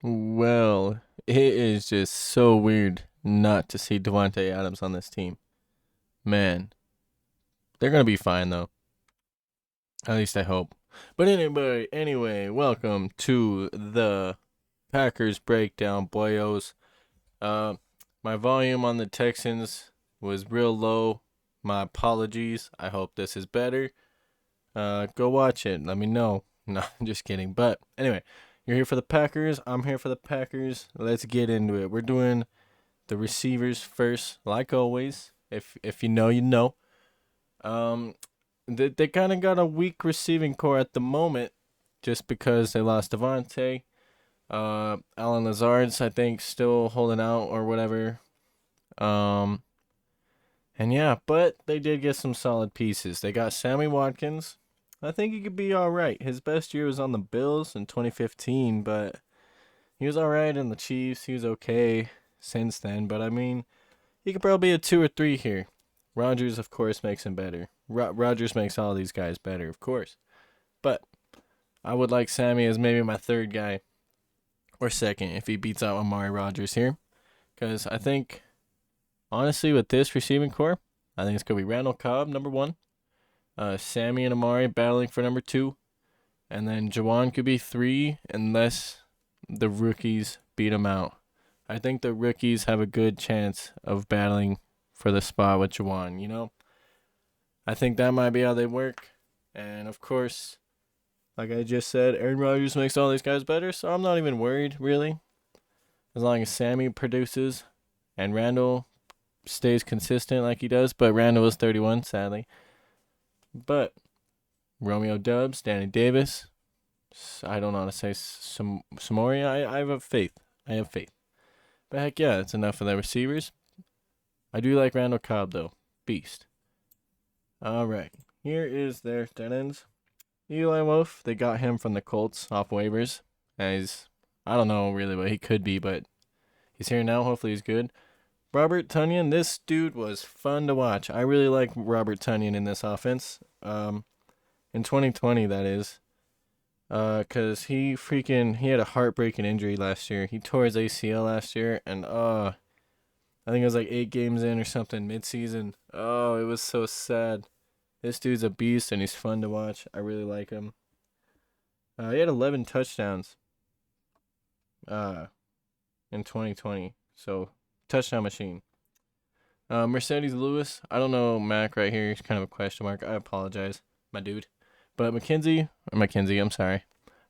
Well, it is just so weird not to see Davonte Adams on this team. Man, they're gonna be fine though. At least I hope. But anyway, welcome to the Packers breakdown, boyos. Uh, my volume on the Texans was real low. My apologies. I hope this is better. Go watch it. Let me know. No, I'm just kidding. But anyway, you're here for the Packers. I'm here for the Packers. Let's get into it. We're doing the receivers first, like always. If you know, you know. Um, they kind of got a weak receiving core at the moment, just because they lost Davonte. Alan Lazard's I think still holding out or whatever. Um, and yeah, but they did get some solid pieces. They got Sammy Watkins. I think he could be all right. His best year was on the Bills in 2015, but he was all right in the Chiefs. He was okay since then, but I mean, he could probably be a 2 or 3 here. Rodgers, of course, makes him better. Rodgers makes all these guys better, of course. But I would like Sammy as maybe my third guy or second if he beats out Amari Rodgers here. Because I think, honestly, with this receiving core, I think it's going to be Randall Cobb, number one. Sammy and Amari battling for number two. And then Jawan could be three unless the rookies beat him out. I think the rookies have a good chance of battling for the spot with Jawan, you know? I think that might be how they work. And of course, like I just said, Aaron Rodgers makes all these guys better, so I'm not even worried, really. As long as Sammy produces and Randall stays consistent like he does, but Randall is 31, sadly. But Romeo Dubs, Danny Davis, I don't know how to say Samori. I have faith. I have faith. But heck yeah, it's enough for the receivers. I do like Randall Cobb though. Beast. Alright. Here is their dead ends. Eli Wolf, they got him from the Colts off waivers. And I don't know really what he could be, but he's here now. Hopefully he's good. Robert Tunian, this dude was fun to watch. I really like Robert Tunian in this offense. In 2020, that is. Cause he had a heartbreaking injury last year. He tore his ACL last year, and I think it was like 8 games in or something mid-season. Oh, it was so sad. This dude's a beast, and he's fun to watch. I really like him. He had 11 touchdowns. In 2020. So touchdown machine. Mercedes Lewis. I don't know Mac right here. He's kind of a question mark. I apologize, my dude. But McKenzie, I'm sorry.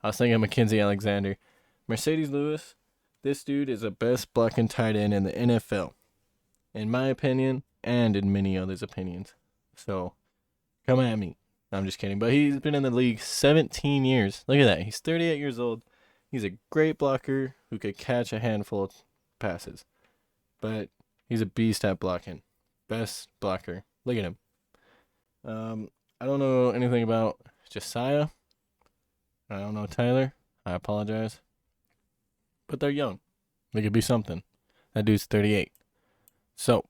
I was thinking Mackenzie Alexander. Mercedes Lewis, this dude is the best blocking tight end in the NFL. In my opinion, and in many others' opinions. So, come at me. I'm just kidding. But he's been in the league 17 years. Look at that. He's 38 years old. He's a great blocker who could catch a handful of passes. But he's a beast at blocking. Best blocker. Look at him. I don't know anything about Josiah. I don't know Tyler. I apologize. But they're young. They could be something. That dude's 38. So,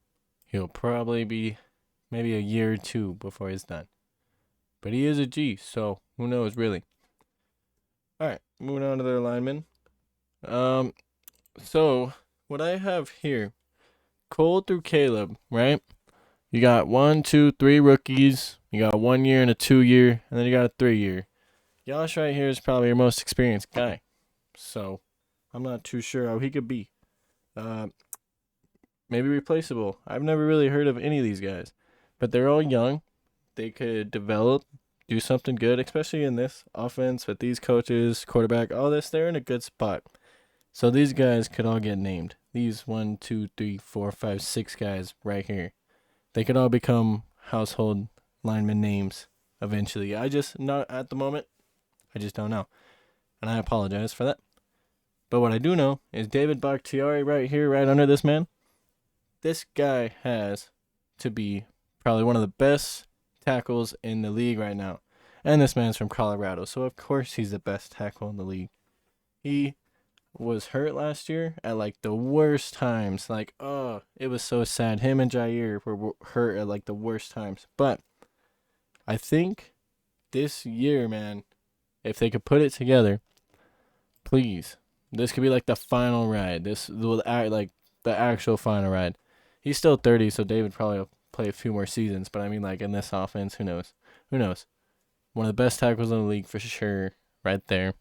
he'll probably be maybe a year or two before he's done. But he is a G, so who knows, really. Alright, moving on to their linemen. So, what I have here, Cole through Caleb, right? You got 1, 2, 3 rookies. You got 1 year and a 2 year, and then you got a 3 year. Josh right here is probably your most experienced guy. So, I'm not too sure how he could be. Maybe replaceable. I've never really heard of any of these guys. But they're all young. They could develop, do something good, especially in this offense with these coaches, quarterback, all this. They're in a good spot. So these guys could all get named. These 1, 2, 3, 4, 5, 6 guys right here. They could all become household lineman names eventually. I just, not at the moment, I just don't know. And I apologize for that. But what I do know is David Baktiari right here, right under this man. This guy has to be probably one of the best tackles in the league right now. And this man's from Colorado, so of course he's the best tackle in the league. He was hurt last year at like the worst times. Like, oh, it was so sad. Him and Jaire were hurt at like the worst times. But I think this year, man, if they could put it together, please, This could be like the final ride. This will act like the actual final ride. He's still 30, so David probably will play a few more seasons. But I mean, like in this offense, who knows? Who knows? One of the best tackles in the league for sure, right there.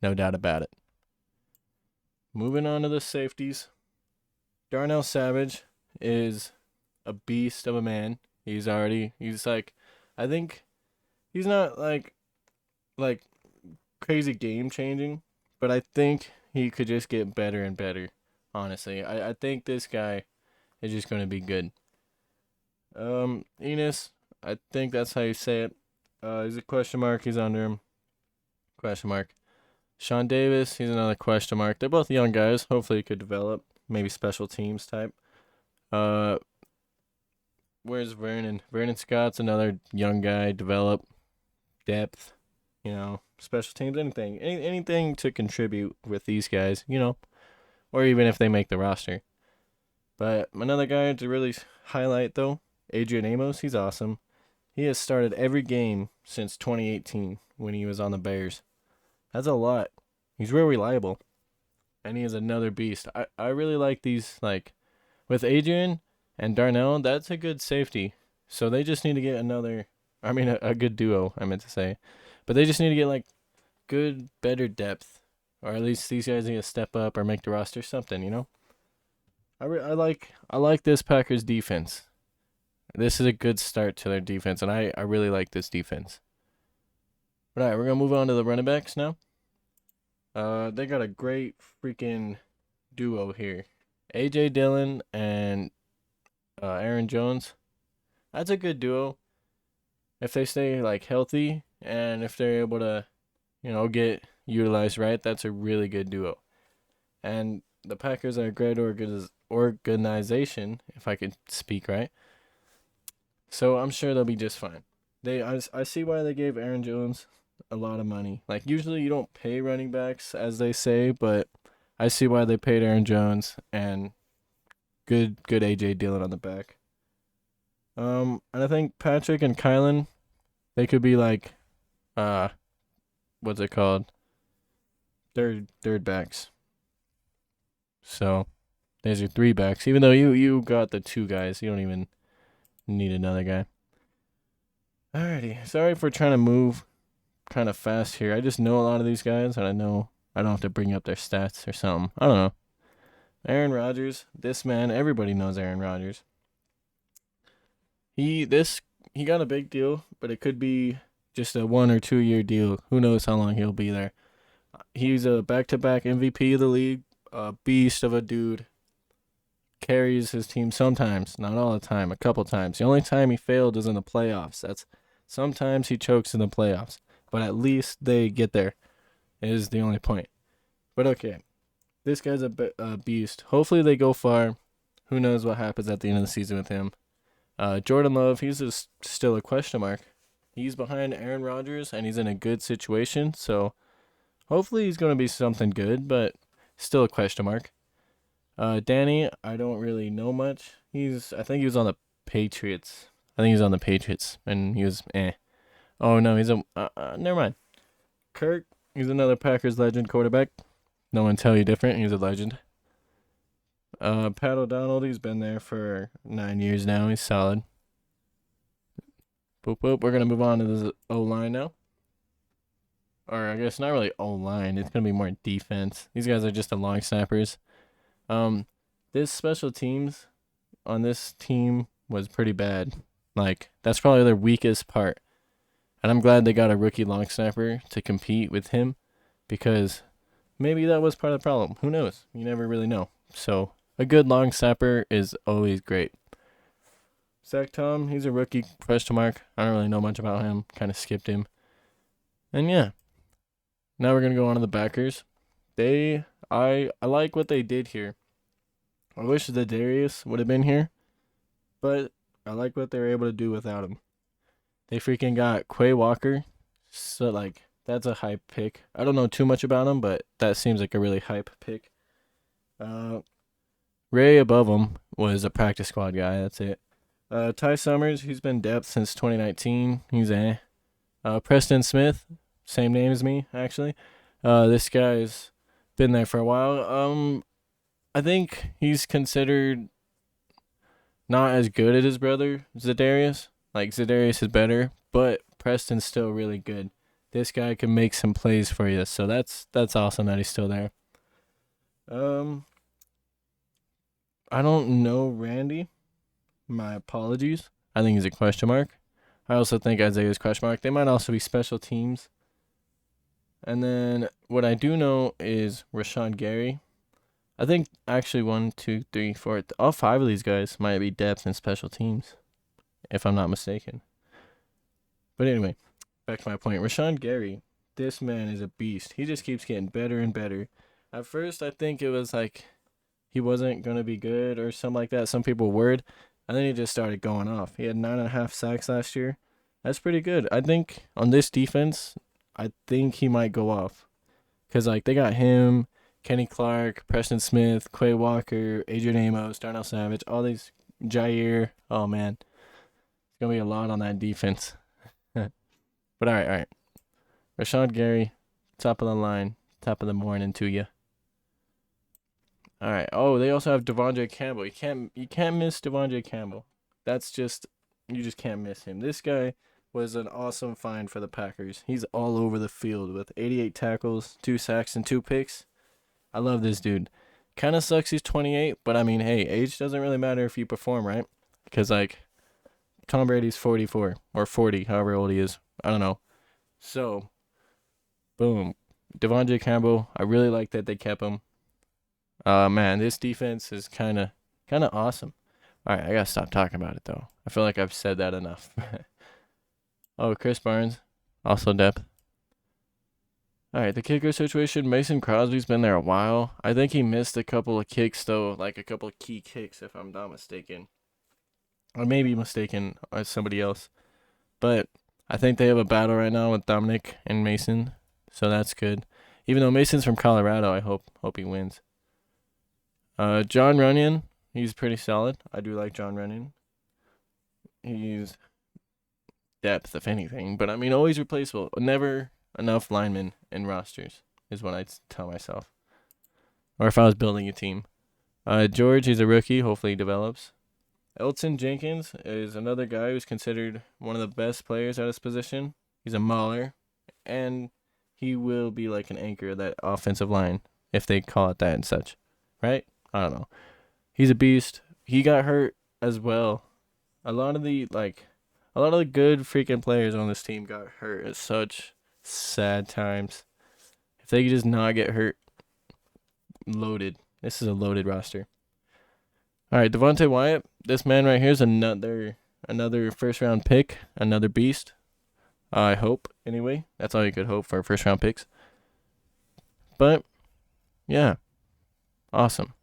No doubt about it. Moving on to the safeties. Darnell Savage is a beast of a man. He's like, I think he's not like crazy game changing, but I think he could just get better and better. Honestly, I think this guy is just going to be good. Enos, I think that's how you say it. He's a question mark. He's under him. Question mark. Sean Davis, he's another question mark. They're both young guys. Hopefully, he could develop. Maybe special teams type. Where's Vernon? Vernon Scott's another young guy. Develop depth. Special teams, anything to contribute with these guys. Or even if they make the roster. But another guy to really highlight though, Adrian Amos. He's awesome. He has started every game since 2018 when he was on the Bears. That's a lot. He's real reliable. And he is another beast. I really like these, with Adrian and Darnell, that's a good safety. So they just need to get a good duo, I meant to say. But they just need to get, good, better depth. Or at least these guys need to step up or make the roster something, I like this Packers defense. This is a good start to their defense, and I really like this defense. All right, we're going to move on to the running backs now. They got a great freaking duo here. A.J. Dillon and Aaron Jones. That's a good duo. If they stay, healthy and if they're able to, get utilized right, that's a really good duo. And the Packers are a great organization, if I could speak right. So I'm sure they'll be just fine. I see why they gave Aaron Jones a lot of money. Usually you don't pay running backs, as they say, but I see why they paid Aaron Jones and good A.J. Dillon on the back. And I think Patrick and Kylan, they could be what's it called? Third backs. So there's your three backs. Even though you got the two guys, you don't even need another guy. Alrighty. Sorry for trying to move kind of fast here. I just know a lot of these guys, and I know I don't have to bring up their stats or something. I don't know. Aaron Rodgers, this man, everybody knows Aaron Rodgers. He got a big deal, but it could be just a 1 or 2 year deal. Who knows how long he'll be there. He's a back-to-back MVP of the league, a beast of a dude. Carries his team sometimes, not all the time, a couple times. The only time he failed is in the playoffs. Sometimes he chokes in the playoffs, but at least they get there. Is the only point. But okay, this guy's a beast. Hopefully they go far. Who knows what happens at the end of the season with him. Jordan Love, he's still a question mark. He's behind Aaron Rodgers, and he's in a good situation, so hopefully he's going to be something good, but still a question mark. Danny, I don't really know much. I think he was on the Patriots. And he was Oh no, he's never mind. Kirk, he's another Packers legend quarterback. No one tell you different. He's a legend. Pat O'Donnell, he's been there for 9 years now. He's solid. Boop, boop. We're going to move on to the O-line now. Or I guess not really O-line. It's going to be more defense. These guys are just the long snappers. This special teams on this team was pretty bad. That's probably their weakest part. And I'm glad they got a rookie long snapper to compete with him, because maybe that was part of the problem. Who knows? You never really know. So a good long snapper is always great. Zach Tom, he's a rookie question mark. I don't really know much about him. Kind of skipped him. And yeah. Now we're going to go on to the backers. I like what they did here. I wish the Darius would have been here, but I like what they were able to do without him. They freaking got Quay Walker, so that's a hype pick. I don't know too much about him, but that seems like a really hype pick. Ray above him was a practice squad guy. That's it. Ty Summers, he's been depth since 2019. He's Preston Smith, same name as me actually. This guy is been there for a while. I think he's considered not as good as his brother Za'Darius. Like Za'Darius is better, but Preston's still really good. This guy can make some plays for you, so that's awesome that he's still there. Um, I don't know Randy. My apologies. I think he's a question mark. I also think Isaiah's question mark. They might also be special teams. And then what I do know is Rashaan Gary. I think actually 1, 2, 3, 4, all 5 of these guys might be depth and special teams, if I'm not mistaken. But anyway, back to my point. Rashaan Gary, this man is a beast. He just keeps getting better and better. At first, I think it was like he wasn't going to be good or something like that. Some people were worried. And then he just started going off. He had 9.5 sacks last year. That's pretty good. I think on this defense, I think he might go off. Because, like, they got him, Kenny Clark, Preston Smith, Quay Walker, Adrian Amos, Darnell Savage, all these, Jaire. Oh, man. It's going to be a lot on that defense. But, all right. Rashaan Gary, top of the line, top of the morning to you. All right. Oh, they also have Davonj Campbell. You can't miss Davonj Campbell. You just can't miss him. This guy was an awesome find for the Packers. He's all over the field with 88 tackles, 2 sacks, and 2 picks. I love this dude. Kind of sucks he's 28, but I mean, hey, age doesn't really matter if you perform, right? Because, like, Tom Brady's 44 or 40, however old he is. I don't know. So, boom. Davonj Campbell, I really like that they kept him. Man, this defense is kind of awesome. All right, I got to stop talking about it, though. I feel like I've said that enough. Oh, Chris Barnes, also depth. All right, the kicker situation. Mason Crosby's been there a while. I think he missed a couple of kicks, though, like a couple of key kicks, if I'm not mistaken. I may be mistaken as somebody else. But I think they have a battle right now with Dominic and Mason, so that's good. Even though Mason's from Colorado, I hope he wins. John Runyon, he's pretty solid. I do like John Runyon. He's depth, if anything, but I mean, always replaceable. Never enough linemen in rosters is what I tell myself. Or if I was building a team. George, he's a rookie. Hopefully he develops. Elton Jenkins is another guy who's considered one of the best players at his position. He's a mauler, and he will be like an anchor of that offensive line, if they call it that and such. Right? I don't know. He's a beast. He got hurt as well. A lot of the good freaking players on this team got hurt at such sad times. If they could just not get hurt, loaded. This is a loaded roster. All right, Davonte Wyatt. This man right here is another first round pick, another beast. I hope, anyway. That's all you could hope for first round picks. But, yeah. Awesome.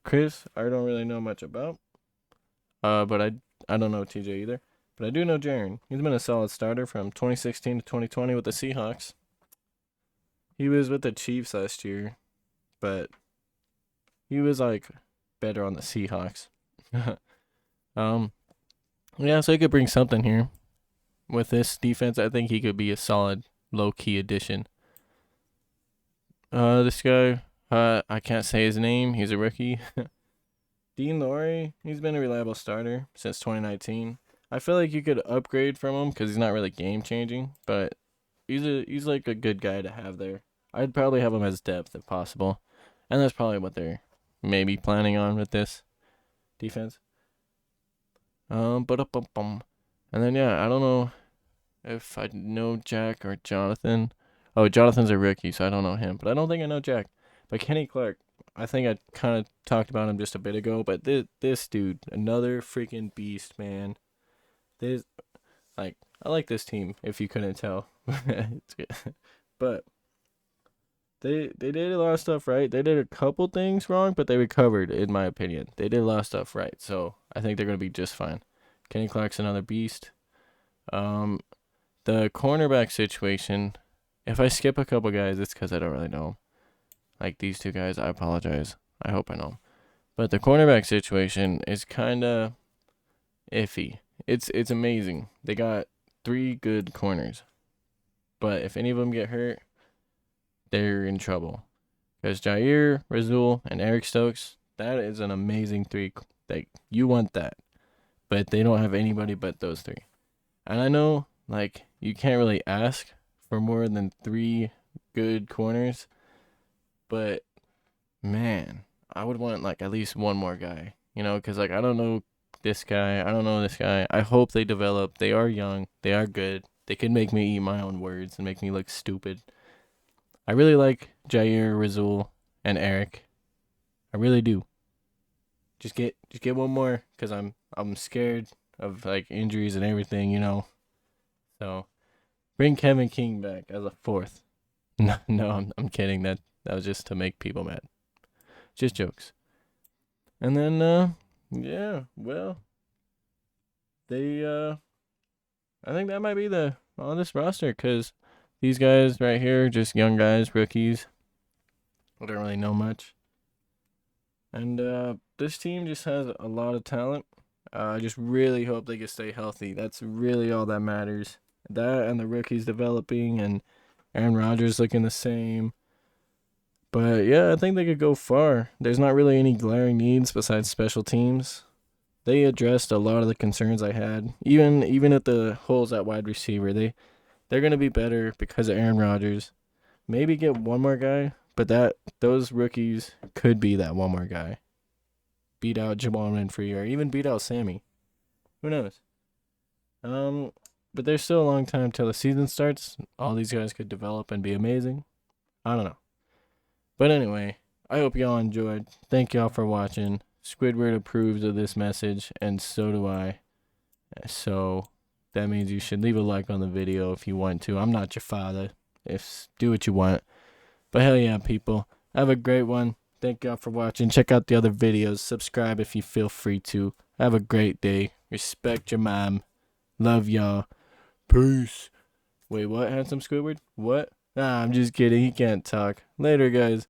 Chris, I don't really know much about. But I don't know TJ either. But I do know Jaron. He's been a solid starter from 2016 to 2020 with the Seahawks. He was with the Chiefs last year, but he was like better on the Seahawks. Yeah, so he could bring something here. With this defense, I think he could be a solid low-key addition. This guy, I can't say his name. He's a rookie. Dean Laurie, he's been a reliable starter since 2019. I feel like you could upgrade from him because he's not really game-changing, but he's like a good guy to have there. I'd probably have him as depth if possible, and that's probably what they're maybe planning on with this defense. And then yeah, I don't know if I know Jack or Jonathan. Oh, Jonathan's a rookie, so I don't know him, but I don't think I know Jack. But Kenny Clark, I think I kind of talked about him just a bit ago, but this dude, another freaking beast, man. I like this team, if you couldn't tell. It's good. But they did a lot of stuff right. They did a couple things wrong, but they recovered, in my opinion. They did a lot of stuff right, so I think they're going to be just fine. Kenny Clark's another beast. The cornerback situation, if I skip a couple guys, it's because I don't really know them. Like these two guys, I apologize. I hope I know them. But the cornerback situation is kind of iffy. It's amazing. They got 3 good corners. But if any of them get hurt, they're in trouble. Because Jaire, Rasul, and Eric Stokes, that is an amazing three. Like, you want that. But they don't have anybody but those three. And I know, like, you can't really ask for more than 3 good corners. But, man, I would want, like, at least one more guy. You know, because, like, I don't know this guy. I don't know this guy. I hope they develop. They are young. They are good. They could make me eat my own words and make me look stupid. I really like Jaire, Rasul, and Eric. I really do. Just get one more, cause I'm scared of like injuries and everything, you know. So bring Kevin King back as a 4th. No, I'm kidding. That was just to make people mad. Just jokes. And then yeah, well, they I think that might be on this roster, cause these guys right here, just young guys, rookies. I don't really know much. And this team just has a lot of talent. I just really hope they can stay healthy. That's really all that matters. That and the rookies developing and Aaron Rodgers looking the same. But yeah, I think they could go far. There's not really any glaring needs besides special teams. They addressed a lot of the concerns I had. Even at the holes at wide receiver, they're gonna be better because of Aaron Rodgers. Maybe get one more guy, but those rookies could be that one more guy. Beat out Jamal Renfree or even beat out Sammy. Who knows? But there's still a long time till the season starts. All these guys could develop and be amazing. I don't know. But anyway, I hope y'all enjoyed. Thank y'all for watching. Squidward approves of this message, and so do I. So that means you should leave a like on the video if you want to. I'm not your father. Do what you want. But hell yeah, people. Have a great one. Thank y'all for watching. Check out the other videos. Subscribe if you feel free to. Have a great day. Respect your mom. Love y'all. Peace. Wait, what? Handsome Squidward? What? Nah, I'm just kidding. He can't talk. Later, guys.